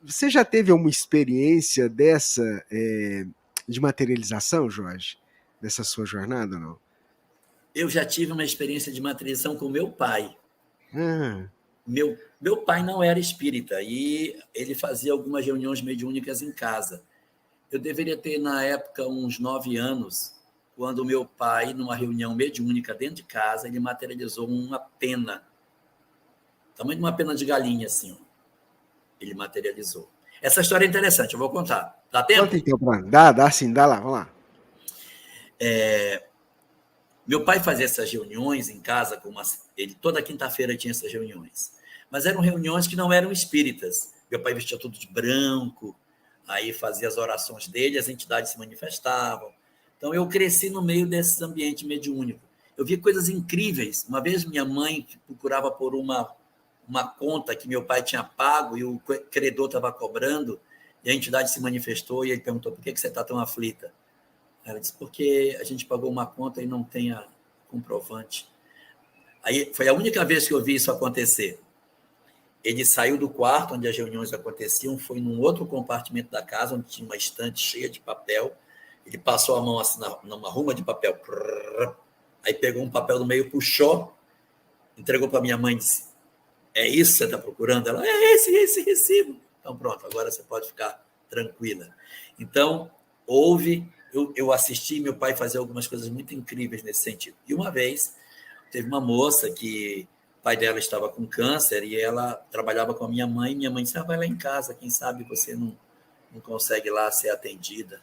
Você já teve uma experiência dessa de materialização, Jorge? Nessa sua jornada ou não? Eu já tive uma experiência de materialização com meu pai. Ah, Meu pai não era espírita e ele fazia algumas reuniões mediúnicas em casa. Eu deveria ter, na época, uns 9 anos, quando meu pai, numa reunião mediúnica dentro de casa, ele materializou uma pena, tamanho de uma pena de galinha, assim. Ó. Ele materializou. Essa história é interessante, eu vou contar. Dá conta tempo? então, Bruno. Dá sim, dá lá, vamos lá. Meu pai fazia essas reuniões em casa, ele toda quinta-feira tinha essas reuniões. Mas eram reuniões que não eram espíritas. Meu pai vestia tudo de branco, aí fazia as orações dele, as entidades se manifestavam. Então eu cresci no meio desse ambiente mediúnico. Eu vi coisas incríveis. Uma vez minha mãe procurava por uma conta que meu pai tinha pago e o credor estava cobrando, e a entidade se manifestou e ele perguntou: por que você está tão aflita? Ela disse: porque a gente pagou uma conta e não tem a comprovante. Aí foi a única vez que eu vi isso acontecer. Ele saiu do quarto onde as reuniões aconteciam, foi num outro compartimento da casa, onde tinha uma estante cheia de papel. Ele passou a mão assim numa ruma de papel. Aí pegou um papel no meio, puxou, entregou para minha mãe e disse: é isso que você está procurando? Ela: é esse recibo. Então pronto, agora você pode ficar tranquila. Então, eu assisti meu pai fazer algumas coisas muito incríveis nesse sentido. E uma vez, teve uma moça que o pai dela estava com câncer e ela trabalhava com a minha mãe. Minha mãe disse: vai lá em casa, quem sabe você não consegue lá ser atendida.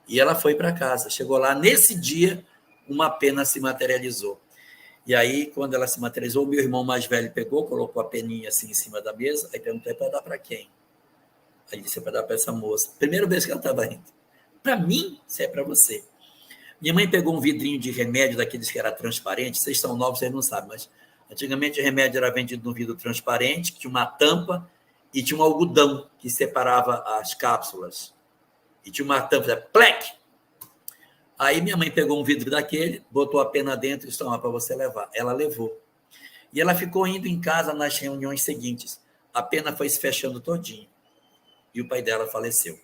E ela foi para casa. Chegou lá, nesse dia, uma pena se materializou. E aí, quando ela se materializou, o meu irmão mais velho pegou, colocou a peninha assim em cima da mesa, aí perguntei: para dar para quem? Aí disse: para dar para essa moça. Primeira vez que ela estava indo. Para mim, isso é para você. Minha mãe pegou um vidrinho de remédio daqueles que era transparente. Vocês são novos, vocês não sabem, mas antigamente o remédio era vendido no vidro transparente, que tinha uma tampa e tinha um algodão que separava as cápsulas. E tinha uma tampa, plec! Aí minha mãe pegou um vidro daquele, botou a pena dentro e disse: para você levar. Ela levou. E ela ficou indo em casa nas reuniões seguintes. A pena foi se fechando todinho. E o pai dela faleceu.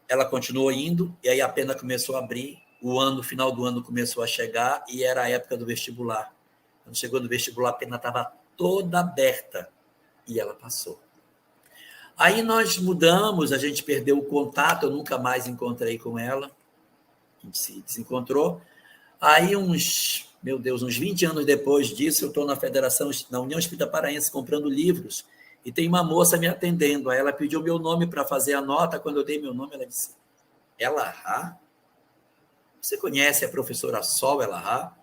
Ela continuou indo, e aí a pena começou a abrir. O final do ano começou a chegar, e era a época do vestibular. Quando chegou no vestibular, a pena estava toda aberta. E ela passou. Aí nós mudamos, a gente perdeu o contato, eu nunca mais encontrei com ela. A gente se desencontrou. Aí meu Deus, uns 20 anos depois disso, eu estou na União Espírita Paraense comprando livros e tem uma moça me atendendo. Aí ela pediu meu nome para fazer a nota. Quando eu dei meu nome, ela disse: Elahá? Você conhece a professora Sol Elahá?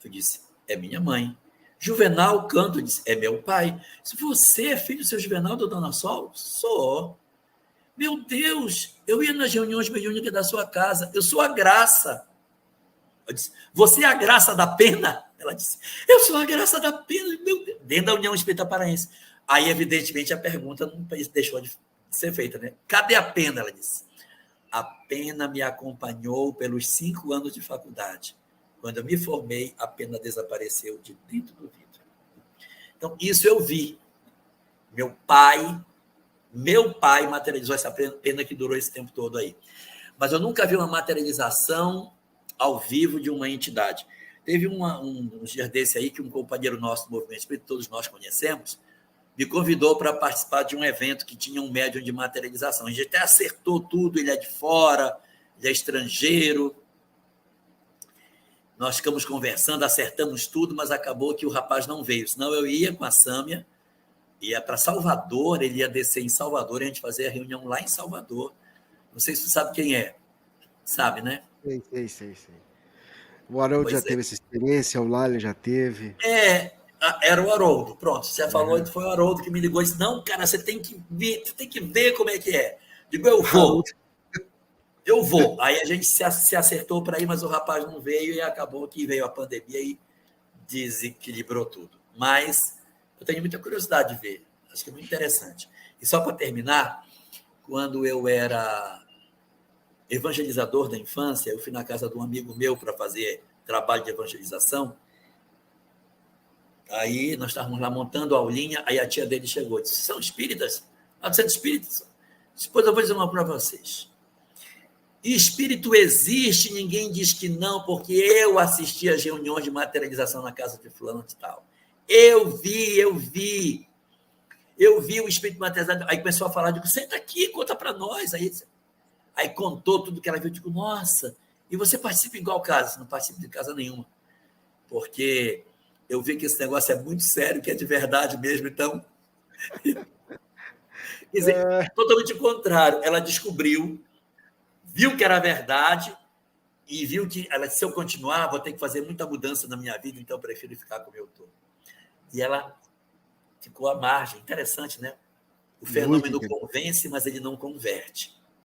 Eu disse: é minha mãe. Juvenal Canto disse: é meu pai. Se você é filho do seu Juvenal, da Dona Sol? Sou. Meu Deus, eu ia nas reuniões mediúnicas da sua casa. Eu sou a Graça. Eu disse: você é a Graça da Pena? Ela disse: eu sou a Graça da Pena, meu Deus. Dentro da União Espírita Paraense. Aí, evidentemente, a pergunta não deixou de ser feita, né? Cadê a pena? Ela disse: a pena me acompanhou pelos 5 anos de faculdade. Quando eu me formei, a pena desapareceu de dentro do vidro. Então, isso eu vi. Meu pai materializou essa pena que durou esse tempo todo aí. Mas eu nunca vi uma materialização ao vivo de uma entidade. Teve uns dias desse aí que um companheiro nosso do Movimento Espírita, todos nós conhecemos, me convidou para participar de um evento que tinha um médium de materialização. A gente até acertou tudo, ele é de fora, ele é estrangeiro. Nós ficamos conversando, acertamos tudo, mas acabou que o rapaz não veio. Senão eu ia com a Sâmia, ia para Salvador, ele ia descer em Salvador e a gente fazia a reunião lá em Salvador. Não sei se tu sabe quem é. Sabe, né? Sei. O Haroldo já Pois é. teve essa experiência, o Lálio já teve. Era o Haroldo. Pronto, você falou, Uhum. foi o Haroldo que me ligou e disse: não, cara, você tem que ver como é que é. Digo: eu vou. Haroldo. Eu vou. Aí a gente se acertou para ir, mas o rapaz não veio e acabou que veio a pandemia e desequilibrou tudo. Mas eu tenho muita curiosidade de ver. Acho que é muito interessante. E só para terminar, quando eu era evangelizador da infância, eu fui na casa de um amigo meu para fazer trabalho de evangelização. Aí nós estávamos lá montando a aulinha, aí a tia dele chegou e disse: são espíritas? do centro espírita. Depois eu vou dizer uma para vocês. Espírito existe, ninguém diz que não, porque eu assisti às reuniões de materialização na casa de fulano de tal. Eu vi o espírito materializado. Aí começou a falar, digo, senta aqui, conta para nós. Aí contou tudo que ela viu, digo, nossa, e você participa em qual casa? Não participo de casa nenhuma, porque eu vi que esse negócio é muito sério, que é de verdade mesmo, então... Quer dizer, totalmente o contrário. Ela descobriu, viu que era verdade e viu que se eu continuar, vou ter que fazer muita mudança na minha vida, então eu prefiro ficar como eu estou. E ela ficou à margem. Interessante, né? O fenômeno convence, mas ele não converte.